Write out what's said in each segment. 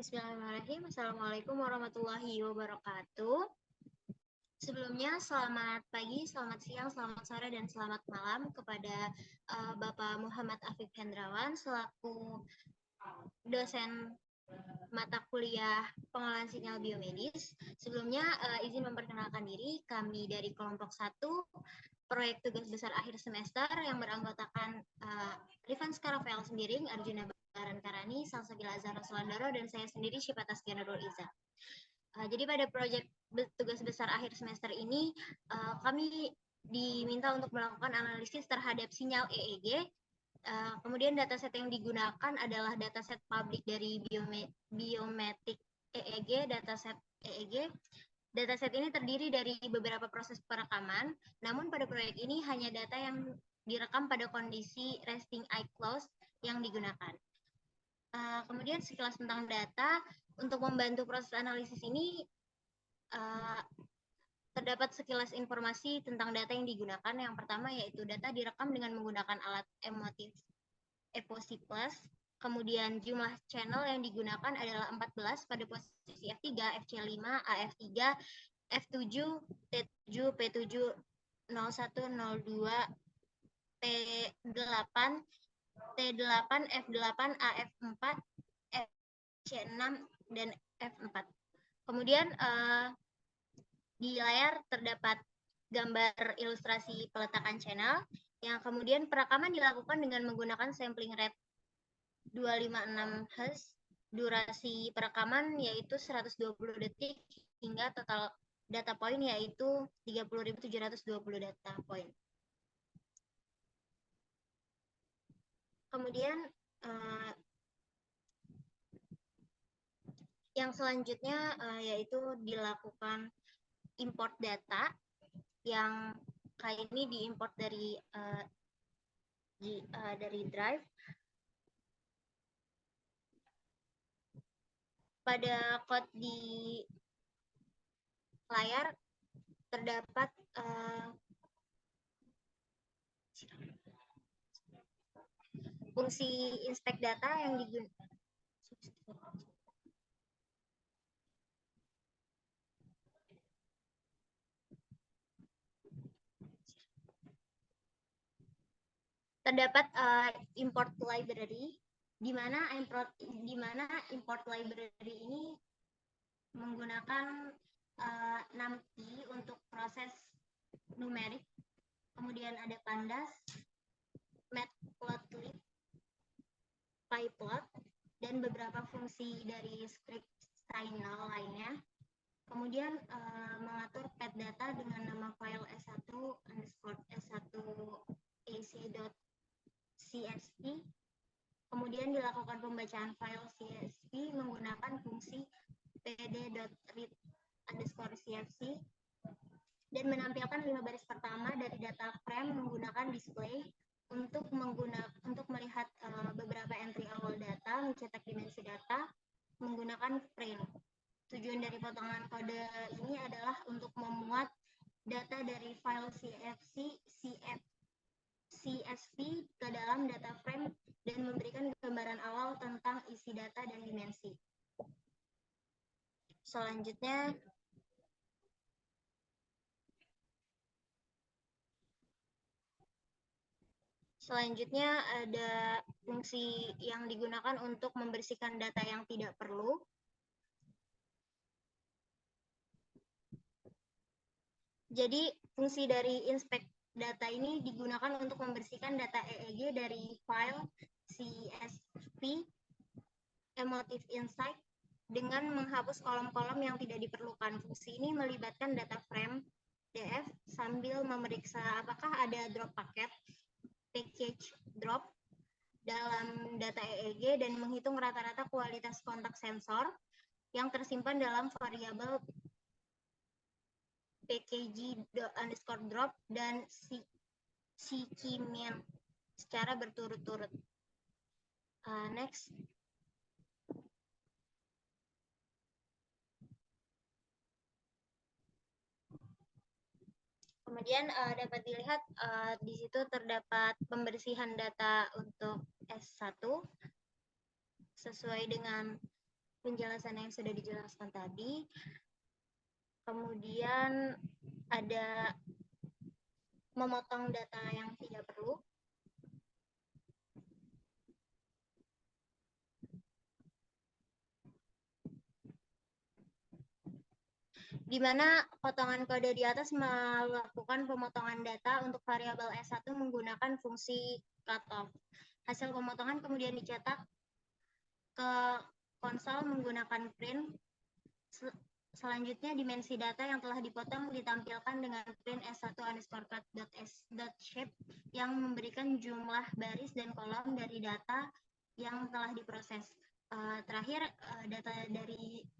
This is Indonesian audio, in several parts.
Bismillahirrahmanirrahim. Assalamualaikum warahmatullahi wabarakatuh. Sebelumnya, selamat pagi, selamat siang, selamat sore, dan selamat malam kepada Bapak Muhammad Afif Hendrawan selaku dosen mata kuliah pengolahan sinyal biomedis. Sebelumnya, izin memperkenalkan diri, kami dari kelompok 1 proyek tugas besar akhir semester yang beranggotakan Rifan Skaravel Sembiring, Arjuna Baran Karani, Salsabila Azhar Sulandoro, dan saya sendiri Syifa Taskia Nurul Iza. Jadi pada proyek tugas besar akhir semester ini, kami diminta untuk melakukan analisis terhadap sinyal EEG. Kemudian dataset yang digunakan adalah dataset publik dari biometrik EEG, dataset EEG. Dataset ini terdiri dari beberapa proses perekaman, namun pada proyek ini hanya data yang direkam pada kondisi resting eye closed yang digunakan. Kemudian sekilas tentang data, untuk membantu proses analisis ini terdapat sekilas informasi tentang data yang digunakan. Yang pertama yaitu data direkam dengan menggunakan alat emotif EPOSI Plus. Kemudian jumlah channel yang digunakan adalah 14 pada posisi F3, FC5, AF3, F7, T7, P7, 01, 02, P8, T8, F8, AF4, FC6, dan F4. Kemudian di layar terdapat gambar ilustrasi peletakan channel yang kemudian perekaman dilakukan dengan menggunakan sampling rate 256 Hz. Durasi perekaman yaitu 120 detik hingga total data point yaitu 30.720 data point. Kemudian yang selanjutnya yaitu dilakukan import data yang kali ini diimport dari drive. Pada code di layar terdapat fungsi inspect data yang digunakan. Terdapat import library di mana import library ini menggunakan 6 key untuk proses numerik. Kemudian ada pandas, matplotlib, pyplot, dan beberapa fungsi dari script signal lainnya. Kemudian mengatur pet data dengan nama file s1_s1ac.csv. Kemudian dilakukan pembacaan file CSV menggunakan fungsi pd.read_cfc dan menampilkan 5 baris pertama dari data frame menggunakan display untuk melihat beberapa entry awal data, mencetak dimensi data menggunakan print. Tujuan dari potongan kode ini adalah untuk memuat data dari file CSV ke dalam data frame dan memberikan gambaran awal tentang isi data dan dimensi. Selanjutnya ada fungsi yang digunakan untuk membersihkan data yang tidak perlu. Jadi fungsi dari inspect data ini digunakan untuk membersihkan data EEG dari file CSV Emotive Insight dengan menghapus kolom-kolom yang tidak diperlukan. Fungsi ini melibatkan data frame DF sambil memeriksa apakah ada drop paket, package drop dalam data EEG dan menghitung rata-rata kualitas kontak sensor yang tersimpan dalam variabel package_drop dan CKMIN secara berturut-turut. Next. Kemudian dapat dilihat di situ terdapat pembersihan data untuk S1 sesuai dengan penjelasan yang sudah dijelaskan tadi. Kemudian ada memotong data yang tidak perlu, di mana potongan kode di atas melakukan pemotongan data untuk variabel S1 menggunakan fungsi cutoff. Hasil pemotongan kemudian dicetak ke konsol menggunakan print. Selanjutnya, dimensi data yang telah dipotong ditampilkan dengan print S1 underscore cut.s.shape yang memberikan jumlah baris dan kolom dari data yang telah diproses. Terakhir,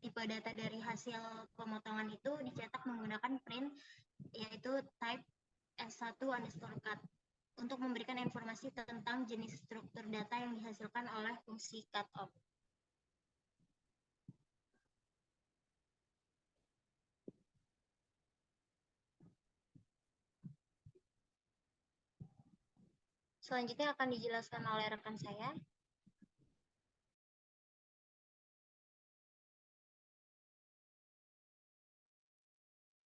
tipe data dari hasil pemotongan itu dicetak menggunakan print, yaitu type S1 underscore cut, untuk memberikan informasi tentang jenis struktur data yang dihasilkan oleh fungsi cutoff. Selanjutnya akan dijelaskan oleh rekan saya.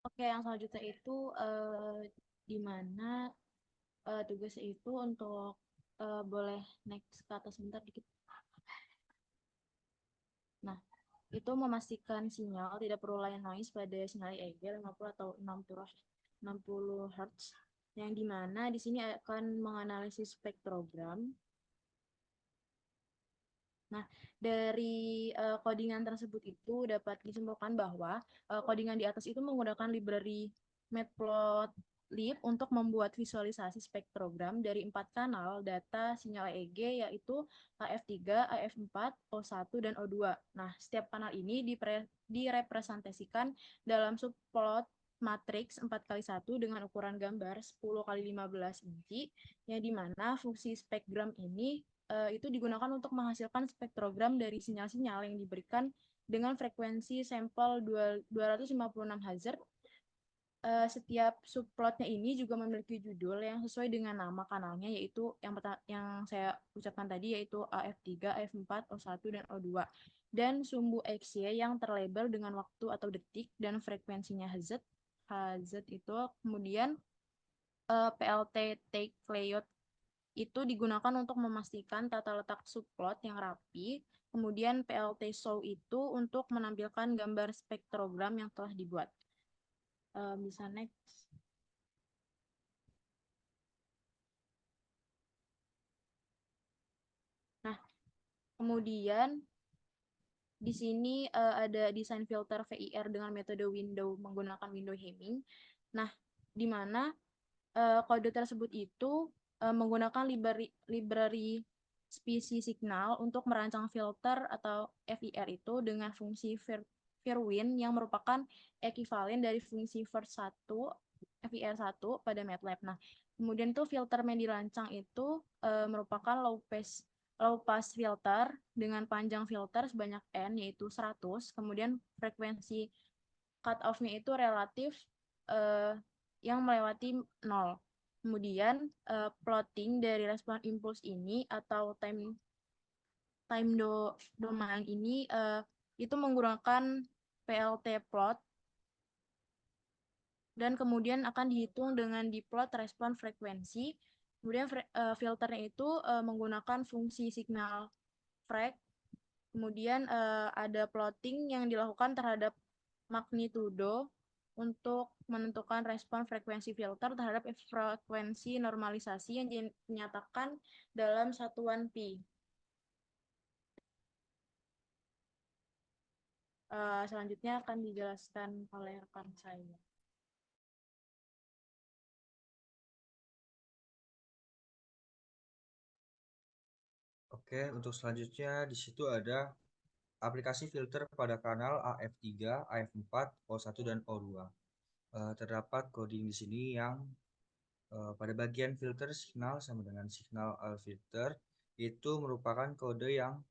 Oke, yang selanjutnya itu di mana tugasnya itu untuk boleh next ke atas sebentar dikit. Nah, itu memastikan sinyal tidak perlu line noise pada sinyal EEG 50 atau 60 Hz, yang dimana di sini akan menganalisis spektrogram. Nah, dari codingan tersebut itu dapat disimpulkan bahwa codingan di atas itu menggunakan library Matplotlib untuk membuat visualisasi spektrogram dari 4 kanal data sinyal EEG, yaitu AF3, AF4, O1, dan O2. Nah, setiap kanal ini direpresentasikan dalam subplot matriks 4x1 dengan ukuran gambar 10x15 inci, yang dimana fungsi spektrogram ini itu digunakan untuk menghasilkan spektrogram dari sinyal-sinyal yang diberikan dengan frekuensi sampel 256 Hz. Setiap subplotnya ini juga memiliki judul yang sesuai dengan nama kanalnya, yaitu yang saya ucapkan tadi, yaitu AF3, AF4, O1, dan O2. Dan sumbu XY yang terlabel dengan waktu atau detik dan frekuensinya Hz. Hz itu kemudian PLT take layout itu digunakan untuk memastikan tata letak subplot yang rapi. Kemudian PLT show itu untuk menampilkan gambar spektrogram yang telah dibuat. Bisa next. Nah, kemudian di sini ada desain filter VIR dengan metode window menggunakan window Hamming. Nah, di mana kode tersebut itu menggunakan library species signal untuk merancang filter atau FIR itu dengan fungsi Firwin yang merupakan ekivalen dari fungsi FIR1 pada MATLAB. Nah, kemudian tuh filter yang dirancang itu merupakan low pass filter dengan panjang filter sebanyak N, yaitu 100. Kemudian frekuensi cut off-nya itu relatif yang melewati 0. Kemudian plotting dari respon impuls ini atau domain ini itu menggunakan PLT plot, dan kemudian akan dihitung dengan diplot respon frekuensi. Kemudian filternya itu menggunakan fungsi signal frek. Kemudian ada plotting yang dilakukan terhadap magnitudo untuk menentukan respon frekuensi filter terhadap frekuensi normalisasi yang dinyatakan dalam satuan pi. Selanjutnya akan dijelaskan oleh rekan saya. Oke, untuk selanjutnya di situ ada aplikasi filter pada kanal AF3, AF4, O1, dan O2. Terdapat coding di sini yang pada bagian filter signal sama dengan signal filter itu merupakan kode yang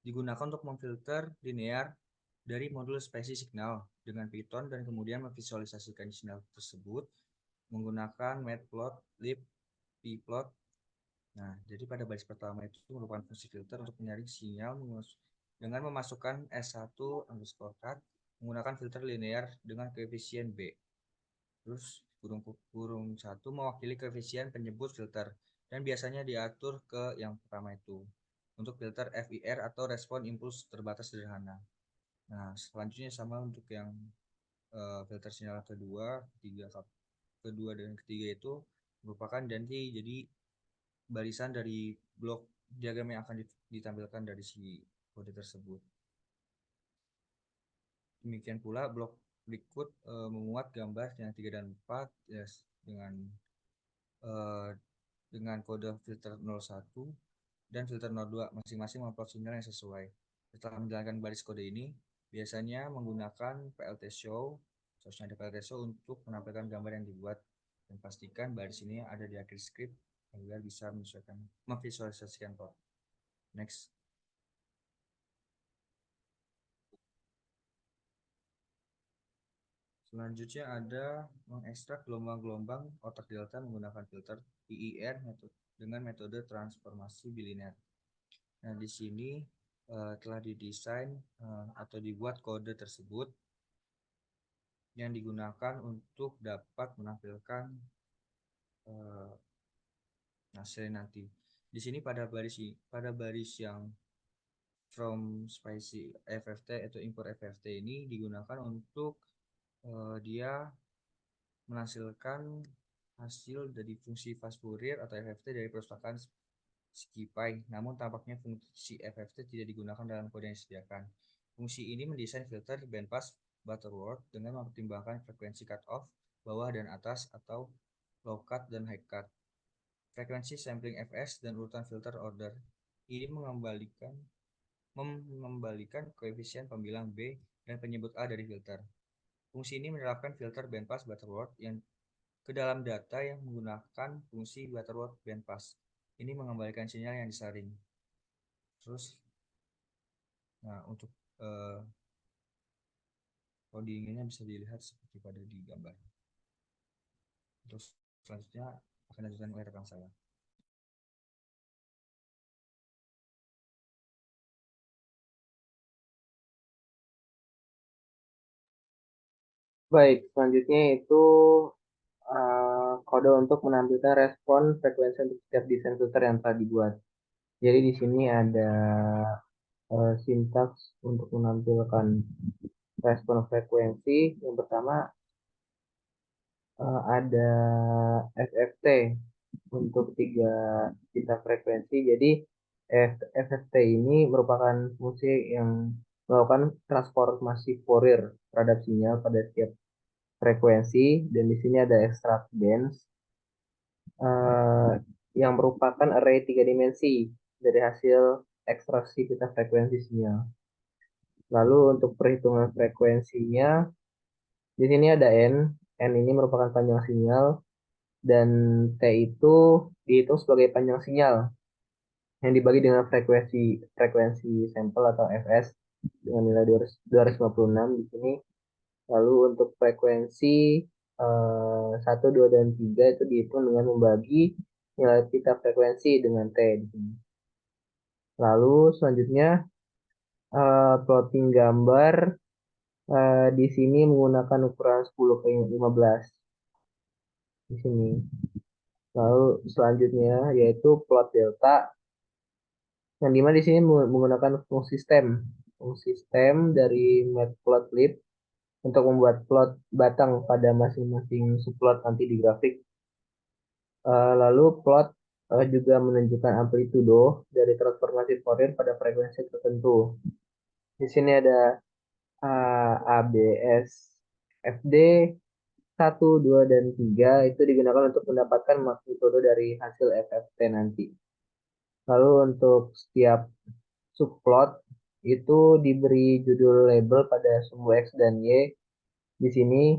digunakan untuk memfilter linear dari modul spesies signal dengan Python, dan kemudian memvisualisasikan sinyal tersebut menggunakan matplotlib pplot. Nah, jadi pada baris pertama itu merupakan fungsi filter untuk menyaring sinyal dengan memasukkan S1 underscore cut menggunakan filter linear dengan koefisien B. Terus kurung satu mewakili koefisien penyebut filter dan biasanya diatur ke yang pertama itu untuk filter FIR atau respon impuls terbatas sederhana. Nah, selanjutnya sama untuk yang filter sinyal kedua dan ketiga itu merupakan ganti jadi barisan dari blok diagram yang akan ditampilkan dari si kode tersebut. Demikian pula blok berikut memuat gambar yang 3 dan 4 ya, dengan kode filter 01 dan filter 02 masing-masing memplot sinyal yang sesuai. Setelah menjalankan baris kode ini, biasanya menggunakan PLT show, seharusnya ada PLT show untuk menampilkan gambar yang dibuat dan pastikan baris ini ada di akhir script agar bisa memvisualisasikan plot. Next. Selanjutnya ada mengekstrak gelombang-gelombang otak delta menggunakan filter IIR dengan metode transformasi bilinear. Nah, di sini telah didesain atau dibuat kode tersebut yang digunakan untuk dapat menampilkan hasilnya nanti. Di sini pada baris yang from spicy FFT atau import FFT ini digunakan untuk dia menghasilkan hasil dari fungsi fast Fourier atau FFT dari perpustakaan SciPy. Namun tampaknya fungsi FFT tidak digunakan dalam kode yang disediakan. Fungsi ini mendesain filter bandpass Butterworth dengan mempertimbangkan frekuensi cutoff bawah dan atas atau low cut dan high cut, frekuensi sampling fs dan urutan filter order. Ini mengembalikan koefisien pembilang B dan penyebut A dari filter. Fungsi ini menerapkan filter bandpass Butterworth yang ke dalam data yang menggunakan fungsi Butterworth bandpass. Ini mengembalikan sinyal yang disaring. Terus, nah untuk codingnya bisa dilihat seperti pada di gambar. Terus selanjutnya akan dilanjutkan oleh rekan saya. Baik, selanjutnya itu kode untuk menampilkan respon frekuensi untuk setiap desain filter yang telah dibuat. Jadi di sini ada sintaks untuk menampilkan respon frekuensi. Yang pertama ada FFT untuk tiga frekuensi. Jadi FFT ini merupakan fungsi yang melakukan transformasi Fourier terhadap sinyal pada setiap frekuensi, dan di sini ada extract bands yang merupakan array 3 dimensi dari hasil ekstraksi pita frekuensi sinyal. Lalu untuk perhitungan frekuensinya, di sini ada N ini merupakan panjang sinyal, dan T itu dihitung sebagai panjang sinyal yang dibagi dengan frekuensi sampel atau Fs dengan nilai 256 di sini. Lalu untuk frekuensi 1, 2, dan 3 itu dihitung dengan membagi nilai pita frekuensi dengan T di sini. Lalu selanjutnya plotting gambar di sini menggunakan ukuran 10:15 di sini. Lalu selanjutnya yaitu plot delta, yang dimana di sini menggunakan fungsi stem dari matplotlib untuk membuat plot batang pada masing-masing subplot nanti di grafik. Lalu plot juga menunjukkan amplitudo dari transformasi Fourier pada frekuensi tertentu. Di sini ada ABS FD 1, 2, dan 3 itu digunakan untuk mendapatkan magnitudo dari hasil FFT nanti. Lalu untuk setiap subplot itu diberi judul label pada sumbu X dan Y di sini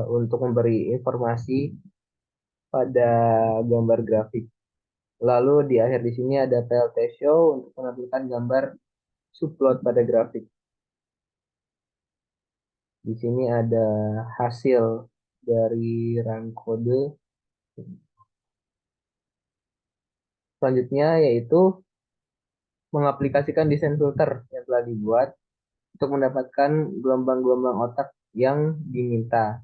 untuk memberi informasi pada gambar grafik. Lalu di akhir di sini ada PLT show untuk menampilkan gambar subplot pada grafik. Di sini ada hasil dari run kode. Selanjutnya yaitu mengaplikasikan desain filter yang telah dibuat untuk mendapatkan gelombang-gelombang otak yang diminta.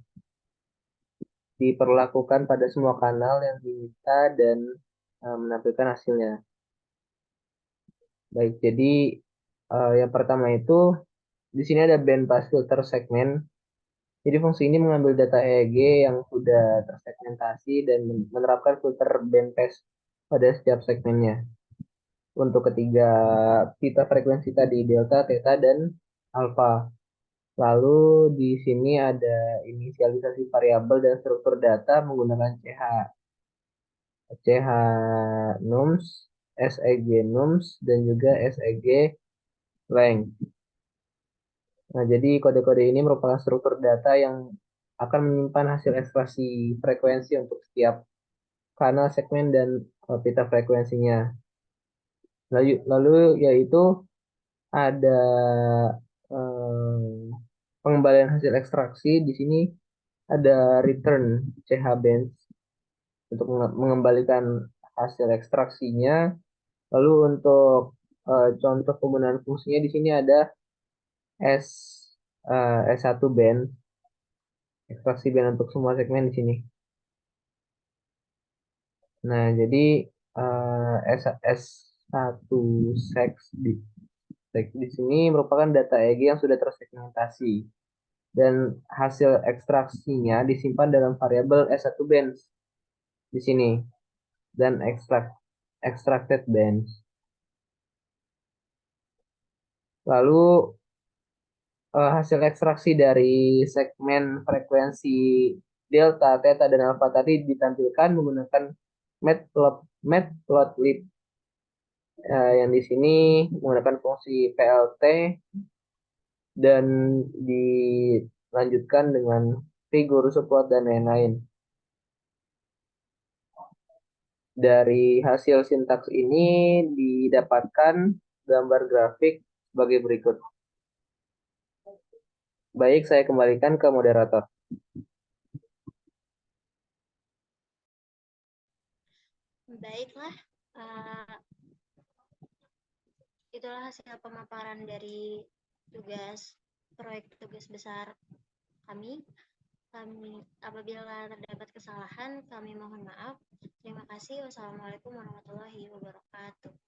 Diperlakukan pada semua kanal yang diminta dan menampilkan hasilnya. Baik, jadi yang pertama itu di sini ada bandpass filter segmen. Jadi fungsi ini mengambil data EEG yang sudah tersegmentasi dan menerapkan filter bandpass pada setiap segmennya. Untuk ketiga pita frekuensi tadi delta, theta, dan alpha. Lalu di sini ada inisialisasi variabel dan struktur data menggunakan CH nums, SEG nums, dan juga SEG length. Nah, jadi kode-kode ini merupakan struktur data yang akan menyimpan hasil ekstraksi frekuensi untuk setiap kanal segmen dan pita frekuensinya. Lalu yaitu ada pengembalian hasil ekstraksi. Di sini ada return CH bands untuk mengembalikan hasil ekstraksinya. Lalu untuk contoh penggunaan fungsinya di sini ada S S1 band, ekstraksi band untuk semua segmen di sini. Nah, jadi S1 sex di sini merupakan data EEG yang sudah tersegmentasi dan hasil ekstraksinya disimpan dalam variabel S1 bands di sini dan extracted bands. Lalu hasil ekstraksi dari segmen frekuensi delta, theta, dan alpha tadi ditampilkan menggunakan matplotlib yang di sini menggunakan fungsi plt dan dilanjutkan dengan figur support dan lain-lain. Dari hasil sintaks ini didapatkan gambar grafik sebagai berikut. Baik, saya kembalikan ke moderator. Baiklah, itulah hasil pemaparan dari proyek tugas besar kami. Apabila terdapat kesalahan, kami mohon maaf. Terima kasih. Wassalamualaikum warahmatullahi wabarakatuh.